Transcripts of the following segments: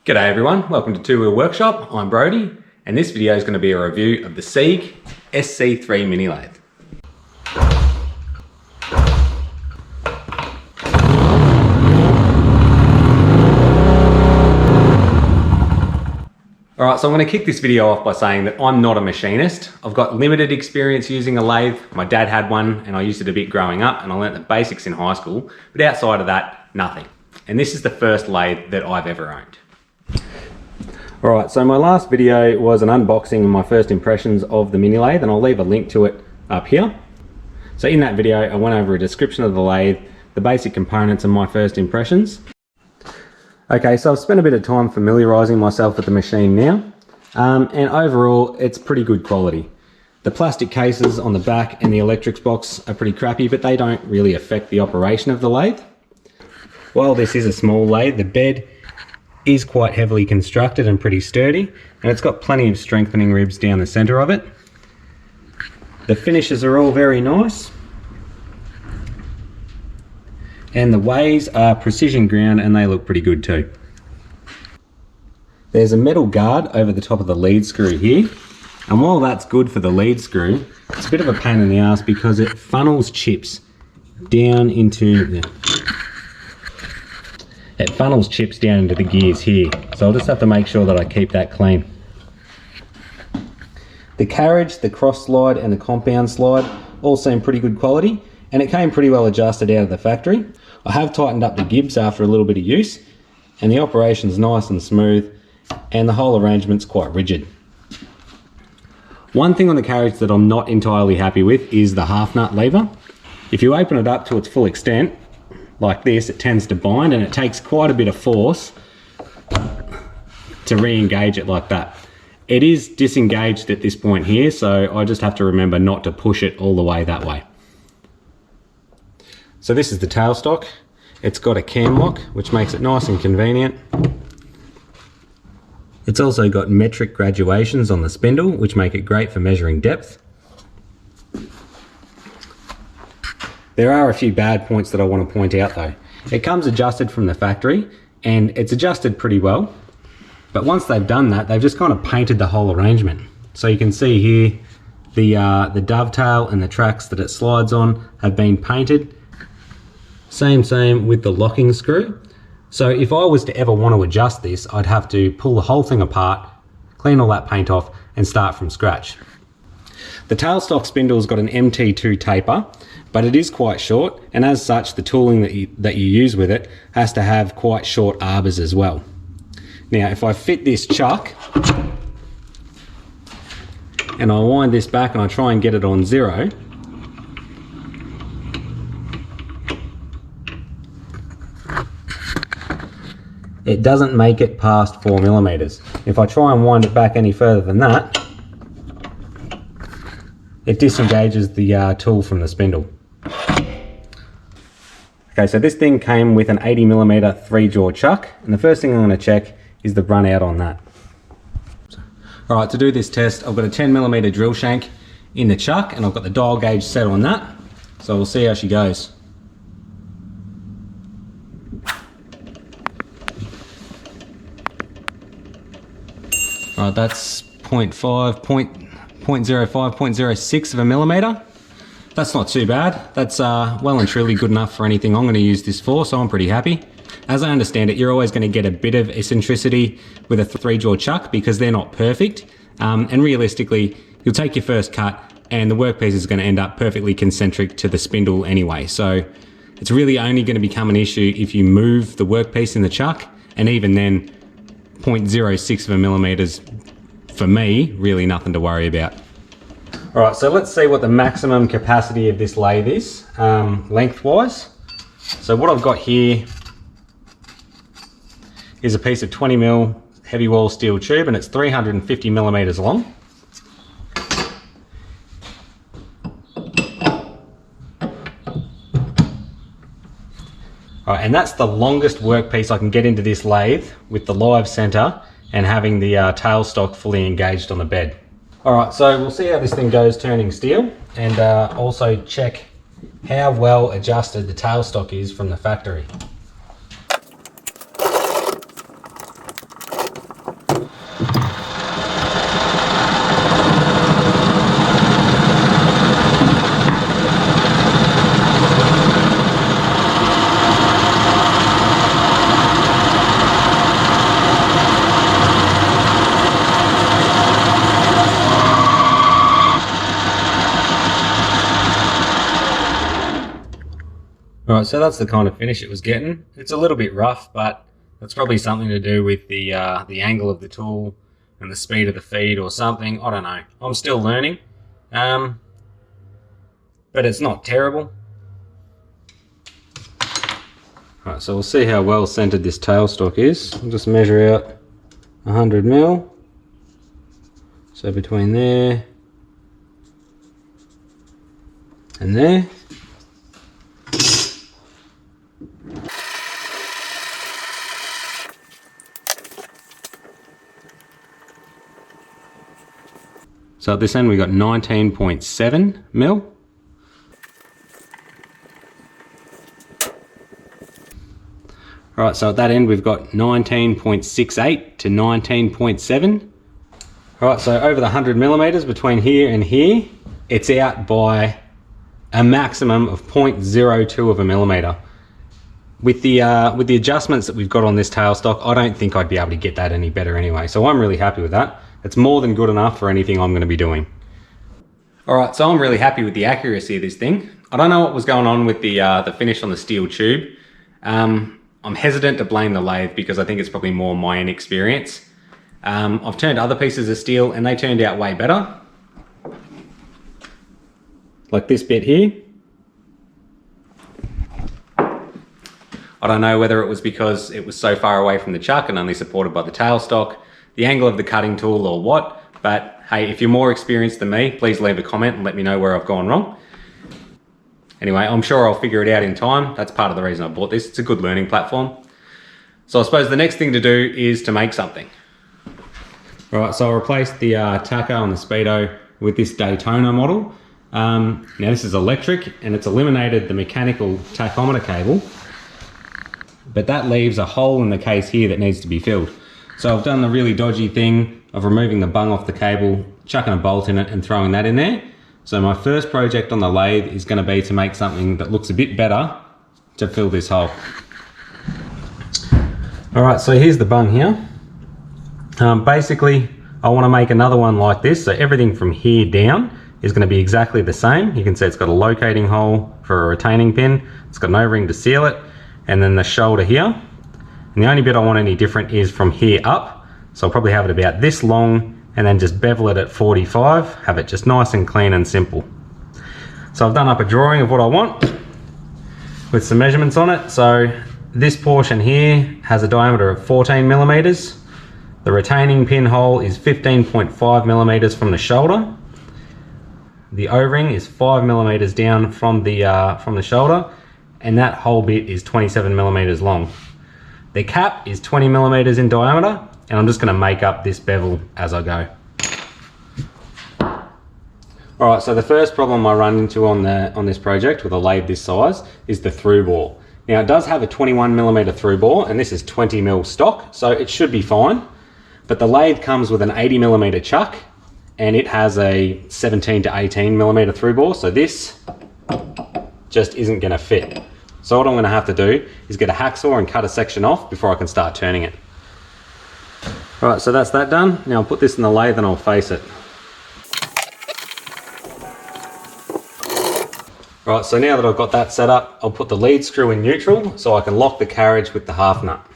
G'day everyone, welcome to Two Wheel Workshop. I'm Brody, and this video is going to be a review of the Seig SC3 mini lathe. Alright, so I'm going to kick this video off by saying that I'm not a machinist. I've got limited experience using a lathe. My dad had one and I used it a bit growing up, and I learnt the basics in high school, but outside of that, nothing. And this is the first lathe that I've ever owned. Alright, so my last video was an unboxing and my first impressions of the mini lathe, and I'll leave a link to it up here. So in that video I went over a description of the lathe, the basic components and my first impressions. Okay, so I've spent a bit of time familiarising myself with the machine now, and overall it's pretty good quality. The plastic cases on the back and the electrics box are pretty crappy, but they don't really affect the operation of the lathe. While this is a small lathe, the bed is quite heavily constructed and pretty sturdy, and it's got plenty of strengthening ribs down the centre of it. The finishes are all very nice, and the ways are precision ground and they look pretty good too. There's a metal guard over the top of the lead screw here, and while that's good for the lead screw, it's a bit of a pain in the ass because it funnels chips down into the gears here, so I'll just have to make sure that I keep that clean. The carriage, the cross slide and the compound slide all seem pretty good quality, and it came pretty well adjusted out of the factory. I have tightened up the gibs after a little bit of use, and the operation's nice and smooth, and the whole arrangement's quite rigid. One thing on the carriage that I'm not entirely happy with is the half nut lever. If you open it up to its full extent, like this, it tends to bind, and it takes quite a bit of force to re-engage it like that. It is disengaged at this point here, so I just have to remember not to push it all the way that way. So this is the tailstock. It's got a cam lock, which makes it nice and convenient. It's also got metric graduations on the spindle, which make it great for measuring depth. There are a few bad points that I want to point out though. It comes adjusted from the factory, and it's adjusted pretty well, but once they've done that, they've just kind of painted the whole arrangement. So you can see here the dovetail and the tracks that it slides on have been painted. Same with the locking screw. So if I was to ever want to adjust this, I'd have to pull the whole thing apart, clean all that paint off and start from scratch. The tailstock spindle's got an MT2 taper, but it is quite short, and as such the tooling that you use with it has to have quite short arbors as well. Now if I fit this chuck and I wind this back and I try and get it on zero, it doesn't make it past 4mm. If I try and wind it back any further than that, it disengages the tool from the spindle. Okay, so this thing came with an 80mm 3-jaw chuck, and the first thing I'm going to check is the run out on that. Alright, to do this test I've got a 10mm drill shank in the chuck, and I've got the dial gauge set on that, so we'll see how she goes. Alright, that's 0.05, 0.06 of a millimetre. That's not too bad. That's well and truly good enough for anything I'm going to use this for, so I'm pretty happy. As I understand it, you're always going to get a bit of eccentricity with a 3-jaw chuck because they're not perfect, and realistically you'll take your first cut and the workpiece is going to end up perfectly concentric to the spindle anyway, so it's really only going to become an issue if you move the workpiece in the chuck, and even then 0.06 of a millimetres for me, really nothing to worry about. Alright, so let's see what the maximum capacity of this lathe is, lengthwise. So what I've got here is a piece of 20mm heavy wall steel tube, and it's 350mm long. Alright, and that's the longest workpiece I can get into this lathe with the live centre and having the tailstock fully engaged on the bed. Alright, so we'll see how this thing goes turning steel, and also check how well adjusted the tailstock is from the factory. Alright, so that's the kind of finish it was getting. It's a little bit rough, but that's probably something to do with the angle of the tool and the speed of the feed or something. I don't know. I'm still learning. But it's not terrible. Alright, so we'll see how well centered this tailstock is. I'll just measure out 100 mil. So between there and there. So at this end we got 19.7 mil. Alright, so at that end we've got 19.68 to 19.7. Alright, so over the 100 millimeters between here and here, it's out by a maximum of 0.02 of a millimeter. With the adjustments that we've got on this tailstock, I don't think I'd be able to get that any better anyway. So I'm really happy with that. It's more than good enough for anything I'm going to be doing. Alright, so I'm really happy with the accuracy of this thing. I don't know what was going on with the finish on the steel tube. I'm hesitant to blame the lathe because I think it's probably more my inexperience. I've turned other pieces of steel and they turned out way better. Like this bit here. I don't know whether it was because it was so far away from the chuck and only supported by the tailstock, the angle of the cutting tool or what, but hey, if you're more experienced than me, please leave a comment and let me know where I've gone wrong. Anyway, I'm sure I'll figure it out in time. That's part of the reason I bought this. It's a good learning platform. So I suppose the next thing to do is to make something. Right, so I replaced the tacho and the speedo with this Daytona model. Now this is electric and it's eliminated the mechanical tachometer cable, but that leaves a hole in the case here that needs to be filled. So I've done the really dodgy thing of removing the bung off the cable, chucking a bolt in it and throwing that in there. So my first project on the lathe is going to be to make something that looks a bit better to fill this hole. Alright, so here's the bung here. Basically, I want to make another one like this, so everything from here down is going to be exactly the same. You can see it's got a locating hole for a retaining pin, it's got an O-ring to seal it, and then the shoulder here. And the only bit I want any different is from here up, so I'll probably have it about this long and then just bevel it at 45, have it just nice and clean and simple. So I've done up a drawing of what I want with some measurements on it. So this portion here has a diameter of 14 millimeters. The retaining pin hole is 15.5 millimeters from the shoulder. The O-ring is 5 millimeters down from the shoulder, and that whole bit is 27 millimeters long. The cap is 20 millimeters in diameter, and I'm just going to make up this bevel as I go. Alright, so the first problem I run into on this project with a lathe this size is the through bore. Now it does have a 21 millimeter through bore, and this is 20 mil stock, so it should be fine. But the lathe comes with an 80 millimeter chuck, and it has a 17 to 18 millimeter through bore, so this just isn't going to fit. So what I'm going to have to do is get a hacksaw and cut a section off before I can start turning it. Alright, so that's that done. Now I'll put this in the lathe and I'll face it. Right, so now that I've got that set up, I'll put the lead screw in neutral so I can lock the carriage with the half nut.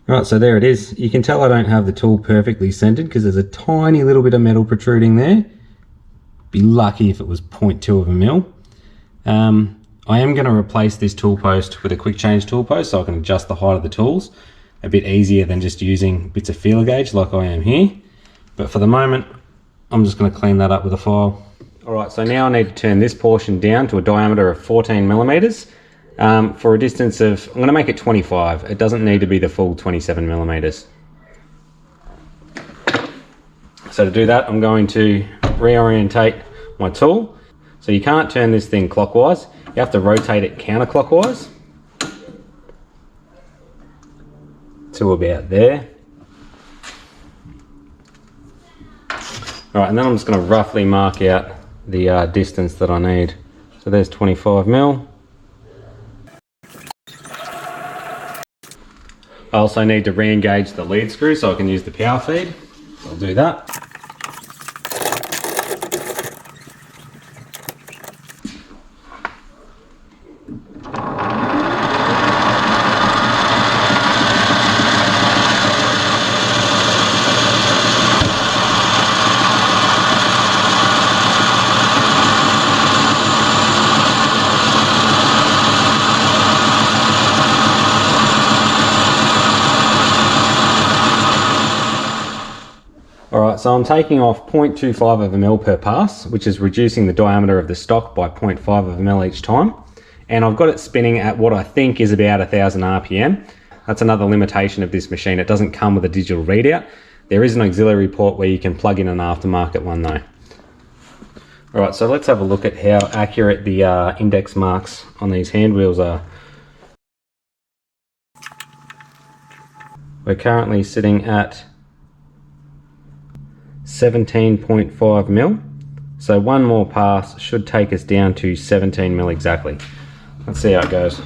Right, so there it is. You can tell I don't have the tool perfectly centered because there's a tiny little bit of metal protruding there. Be lucky if it was 0.2 of a mil. I am going to replace this tool post with a quick change tool post so I can adjust the height of the tools. a bit easier than just using bits of feeler gauge like I am here. But for the moment, I'm just going to clean that up with a file. Alright, so now I need to turn this portion down to a diameter of 14 millimeters for a distance of, I'm going to make it 25. It doesn't need to be the full 27 millimeters. So to do that, I'm going to reorientate my tool. So you can't turn this thing clockwise, you have to rotate it counterclockwise to about there. Alright, and then I'm just going to roughly mark out the distance that I need. So there's 25 mil. I also need to re-engage the lead screw so I can use the power feed. So I'll do that. Alright, so I'm taking off 0.25 of a mil per pass, which is reducing the diameter of the stock by 0.5 of a mil each time. And I've got it spinning at what I think is about 1000 RPM. That's another limitation of this machine. It doesn't come with a digital readout. There is an auxiliary port where you can plug in an aftermarket one though. Alright, so let's have a look at how accurate the index marks on these hand wheels are. We're currently sitting at 17.5 mil. So one more pass should take us down to 17 mil exactly. Let's see how it goes.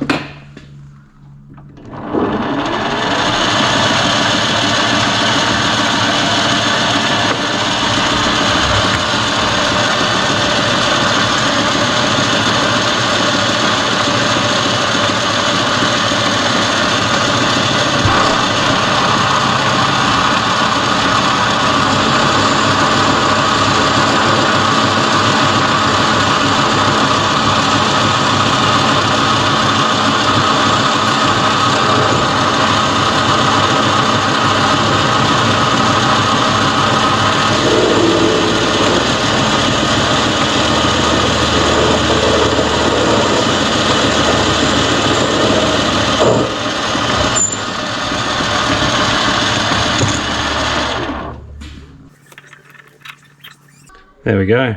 There we go,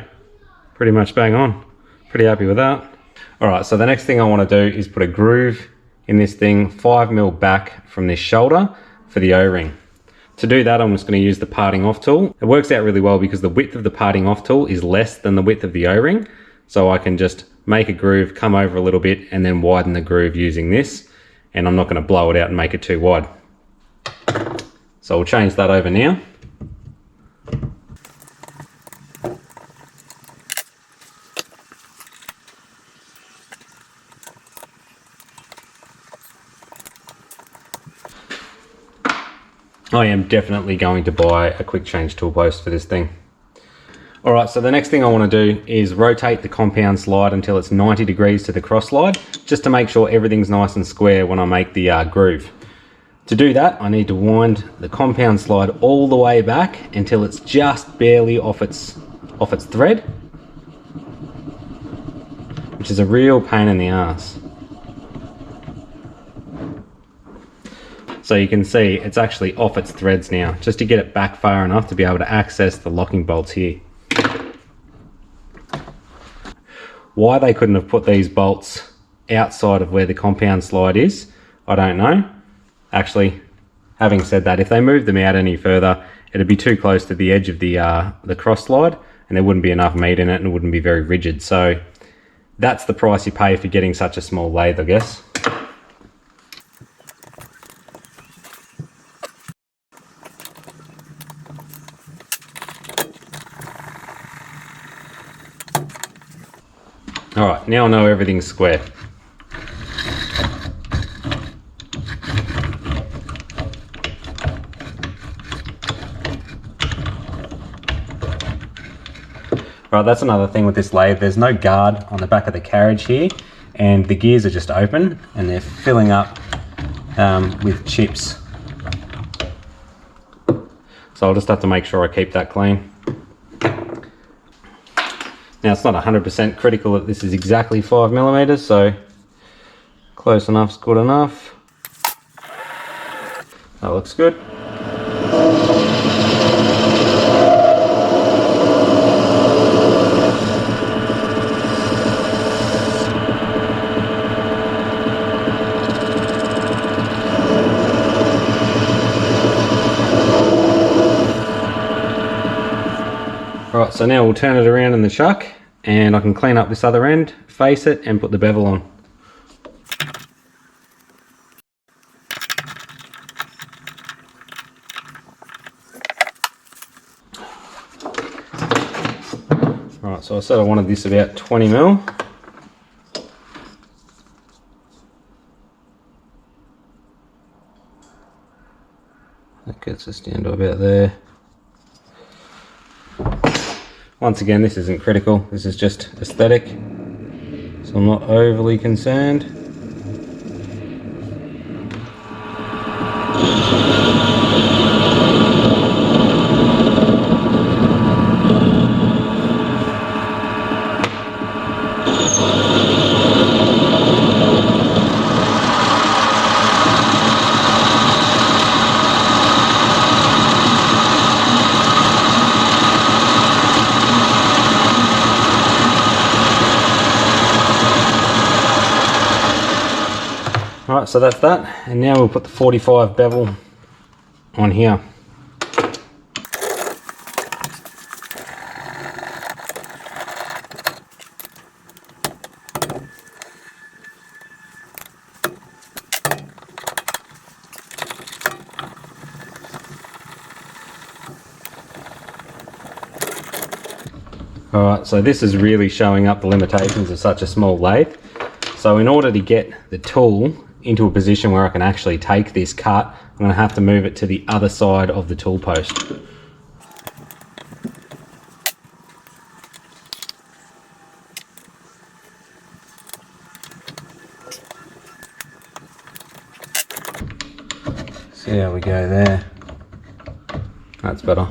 pretty much bang on. Pretty happy with that. Alright, so the next thing I want to do is put a groove in this thing 5 mil back from this shoulder for the O-ring. To do that, I'm just going to use the parting off tool. It works out really well because the width of the parting off tool is less than the width of the O-ring. So I can just make a groove, come over a little bit, and then widen the groove using this. And I'm not going to blow it out and make it too wide. So we'll change that over now. I am definitely going to buy a quick change tool post for this thing. Alright, so the next thing I want to do is rotate the compound slide until it's 90 degrees to the cross slide, just to make sure everything's nice and square when I make the groove. To do that, I need to wind the compound slide all the way back until it's just barely off its thread, which is a real pain in the ass. So you can see it's actually off its threads now, just to get it back far enough to be able to access the locking bolts here. Why they couldn't have put these bolts outside of where the compound slide is, I don't know. Actually, having said that, if they moved them out any further, it'd be too close to the edge of the cross slide and there wouldn't be enough meat in it and it wouldn't be very rigid. So that's the price you pay for getting such a small lathe, I guess. Alright, now I know everything's square. Right, that's another thing with this lathe. There's no guard on the back of the carriage here, and the gears are just open and they're filling up with chips So I'll just have to make sure I keep that clean. Now it's not 100% critical that this is exactly 5mm, so close enough's good enough. That looks good. Right, so now we'll turn it around in the chuck and I can clean up this other end, face it and put the bevel on. Right, so I said I wanted this about 20mm. That gets us down to about there. Once again, this isn't critical, this is just aesthetic, so I'm not overly concerned. Alright, so that's that, and now we'll put the 45 bevel on here. Alright, so this is really showing up the limitations of such a small lathe. So in order to get the tool into a position where I can actually take this cut, I'm going to have to move it to the other side of the tool post. See how we go there. That's better.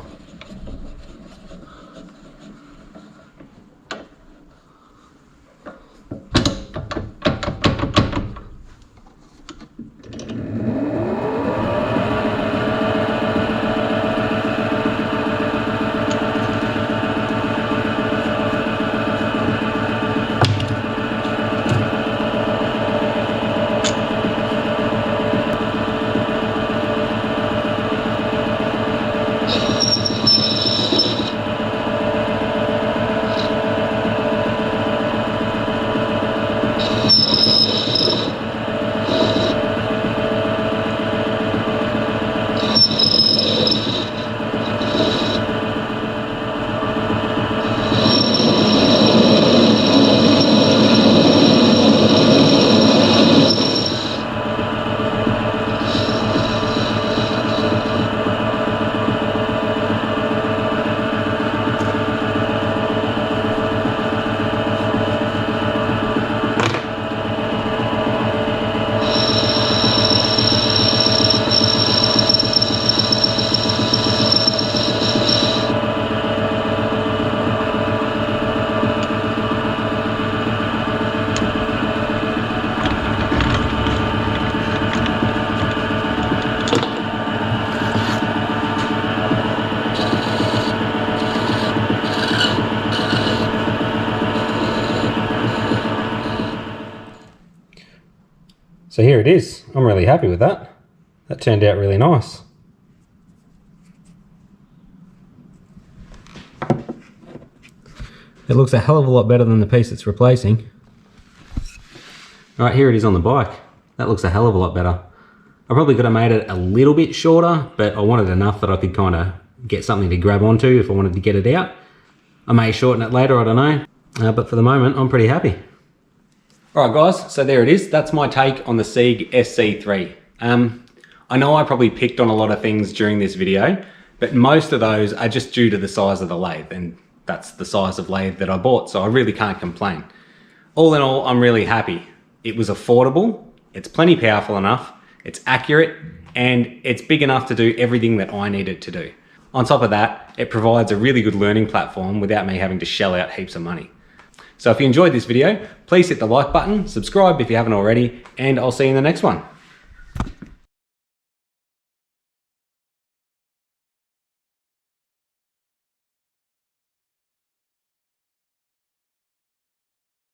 So here it is. I'm really happy with that. That turned out really nice. It looks a hell of a lot better than the piece it's replacing. Alright, here it is on the bike. That looks a hell of a lot better. I probably could have made it a little bit shorter, but I wanted enough that I could kind of get something to grab onto if I wanted to get it out. I may shorten it later, I don't know. But for the moment, I'm pretty happy. Alright guys, so there it is. That's my take on the Seig SC3. I know I probably picked on a lot of things during this video, but most of those are just due to the size of the lathe, and that's the size of lathe that I bought, so I really can't complain. All in all, I'm really happy. It was affordable, it's plenty powerful enough, it's accurate, and it's big enough to do everything that I need it to do. On top of that, it provides a really good learning platform without me having to shell out heaps of money. So if you enjoyed this video, please hit the like button, subscribe if you haven't already, and I'll see you in the next one.